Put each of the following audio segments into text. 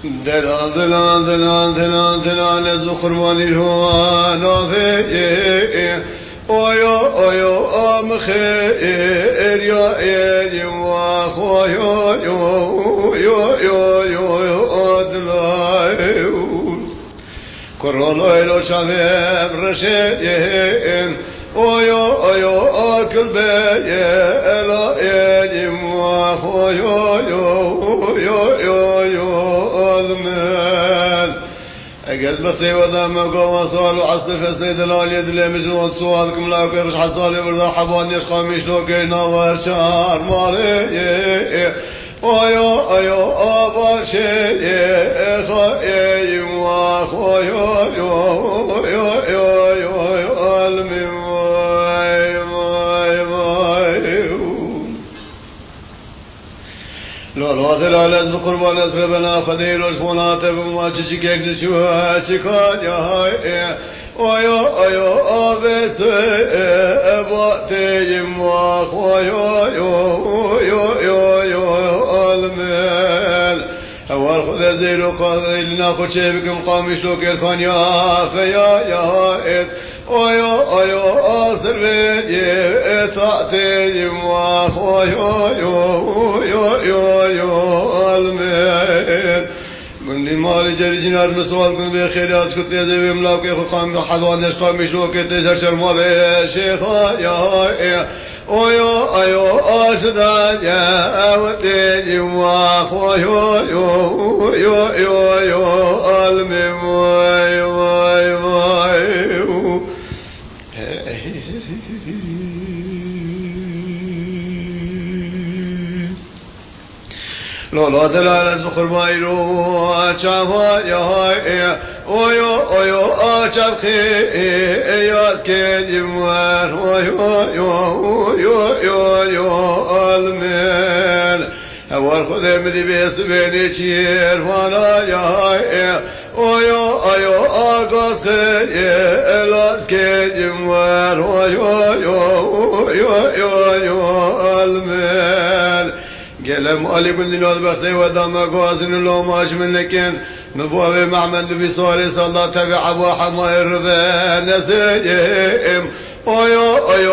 دلال دلال دلال دلال دلال از قربانی جوان فيه اويو اويو ام خير يا ايدي واخو يو يو يو يو يو دلال كورونا لو شافم رشيدين اويو اويو قلبي لا ايدي واخو يو يو يو يو يو المال قلبتي وذا قوى صال وعصر في السيد الالي دلي مجنون سؤالكم لا كيرش حصالي ورضا حبان يشقى مشلو كينا ورشار مالي اويو اويو اباشي خاي واخو يو يو يو يو يو المي لو دلال از قربان از ربنا خدیر و شبونات بما چی که اگزشوها چکان یا های اویو اویو آبس باتی ما خویو یو یو یو یو المل هوار خود زیرو قاضی لنا خوچه بکم قامش لو که الکان یا فیا یا هایت اویو اویو آسر بدی تاعتی ما خویو یو یو یو یو المل قندي مالي جري جنار نسوال قند بخيرات كنت يزوي ملاقي خقام حلوان يشقى مشلو كنت يشرشر مالي شيخا يا اويو ايو اشدان يا ودي واخو يو يو يو يو يو المي واي واي واي لولا دلال بخرمايرو اشافا يا هاي اويو اويو اشافخي ياسكي جموان اويو يو يو يو يو المال اول خذ مدي بيس بيني شير وانا يا هاي اويو اويو اغاسكي لاسكي جموان اويو يو يو يو يو المال قلم علي كل نوذ بختي ودام قوازن لو ماش منكن مبوابي معمل في صوري صلى تبع ابو حما الربان نسيم اويو اويو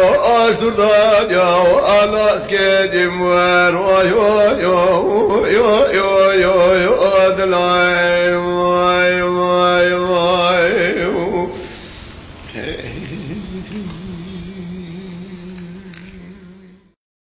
اشدر داد يا انا سكيد موار اويو يو يو يو يو يو دلاي